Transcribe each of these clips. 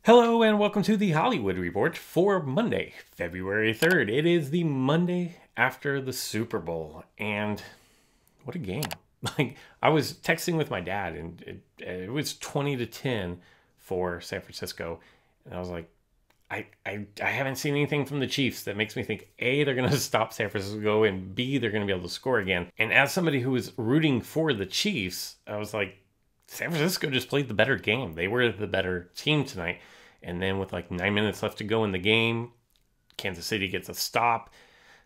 Hello and welcome to the Hollywood Report for Monday, February 3rd. It is the Monday after the Super Bowl, and what a game. I was texting with my dad, and it was 20-10 for San Francisco, and I was like, I haven't seen anything from the Chiefs that makes me think, A, they're going to stop San Francisco, and B, they're going to be able to score again. And as somebody who was rooting for the Chiefs, I was like, San Francisco just played the better game. They were the better team tonight. And then with like 9 minutes left to go in the game, Kansas City gets a stop.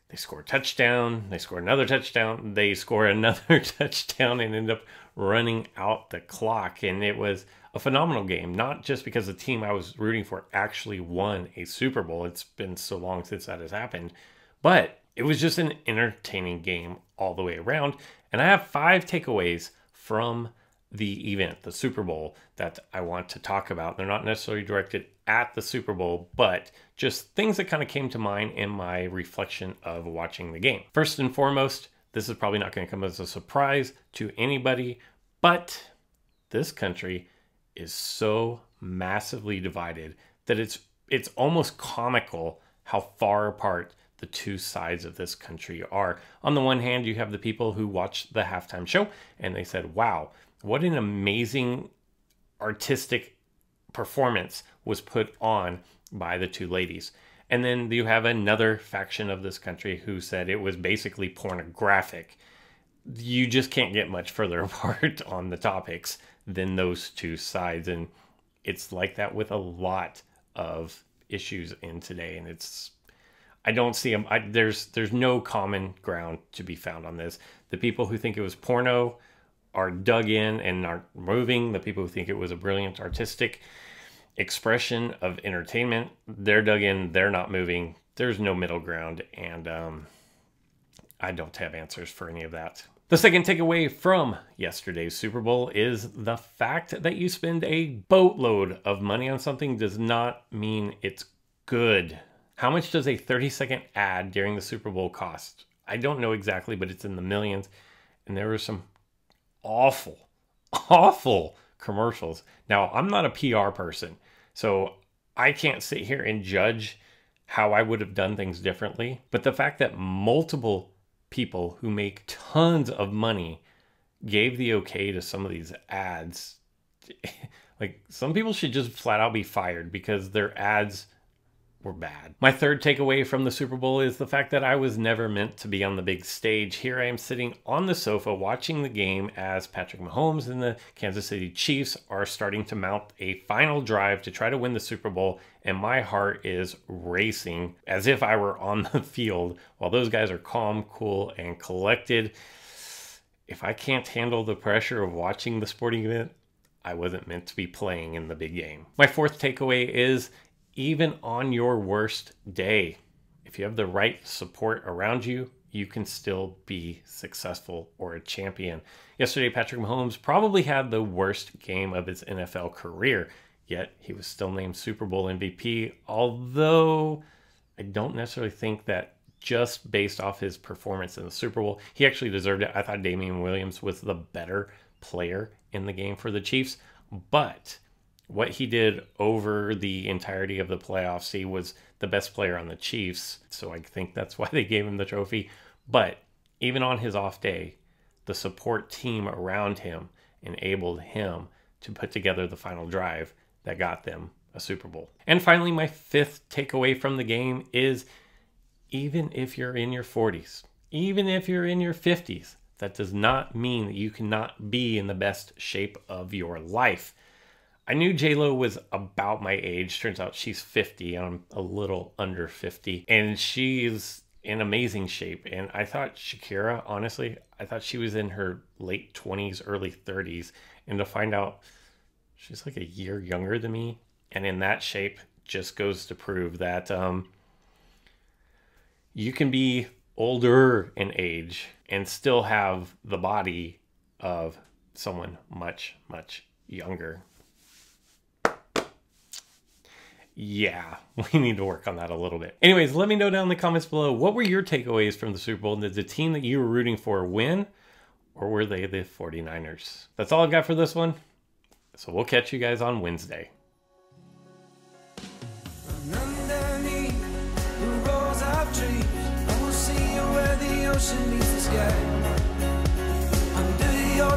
They score a touchdown. They score another touchdown. They score another touchdown and end up running out the clock. And it was a phenomenal game, not just because the team I was rooting for actually won a Super Bowl. It's been so long since that has happened. But it was just an entertaining game all the way around. And I have 5 takeaways from the event, the Super Bowl, that I want to talk about. They're not necessarily directed at the Super Bowl, but just things that kind of came to mind in my reflection of watching the game. First and foremost, this is probably not going to come as a surprise to anybody, but this country is so massively divided that it's almost comical how far apart the two sides of this country are. On the one hand, you have the people who watched the halftime show and they said, wow, what an amazing artistic performance was put on by the two ladies. And then you have another faction of this country who said it was basically pornographic. You just can't get much further apart on the topics than those two sides. And it's like that with a lot of issues in today. And I don't see them. There's no common ground to be found on this. The people who think it was porno are dug in and aren't moving. The people who think it was a brilliant artistic expression of entertainment, they're dug in, they're not moving. There's no middle ground, and I don't have answers for any of that. The second takeaway from yesterday's Super Bowl is the fact that you spend a boatload of money on something does not mean it's good. How much does a 30-second ad during the Super Bowl cost? I don't know exactly, but it's in the millions, and there were some awful commercials. Now, I'm not a PR person, so I can't sit here and judge how I would have done things differently. But the fact that multiple people who make tons of money gave the okay to some of these ads, like, some people should just flat out be fired because their ads were bad. My third takeaway from the Super Bowl is the fact that I was never meant to be on the big stage. Here I am sitting on the sofa watching the game as Patrick Mahomes and the Kansas City Chiefs are starting to mount a final drive to try to win the Super Bowl, and my heart is racing as if I were on the field while those guys are calm, cool, and collected. If I can't handle the pressure of watching the sporting event, I wasn't meant to be playing in the big game. My fourth takeaway is, even on your worst day, if you have the right support around you, you can still be successful or a champion. Yesterday, Patrick Mahomes probably had the worst game of his NFL career, yet he was still named Super Bowl MVP, although I don't necessarily think that just based off his performance in the Super Bowl, he actually deserved it. I thought Damian Williams was the better player in the game for the Chiefs, but what he did over the entirety of the playoffs, he was the best player on the Chiefs, so I think that's why they gave him the trophy. But even on his off day, the support team around him enabled him to put together the final drive that got them a Super Bowl. And finally, my fifth takeaway from the game is, even if you're in your 40s, even if you're in your 50s, that does not mean that you cannot be in the best shape of your life. I knew J-Lo was about my age. Turns out she's 50. I'm a little under 50. And she's in amazing shape. And I thought Shakira, honestly, I thought she was in her late 20s, early 30s. And to find out she's like a year younger than me and in that shape just goes to prove that you can be older in age and still have the body of someone much, much younger. Yeah, we need to work on that a little bit. Anyways, let me know down in the comments below, what were your takeaways from the Super Bowl? Did the team that you were rooting for win, or were they the 49ers? That's all I've got for this one. So we'll catch you guys on Wednesday. ocean meets the sky. Under your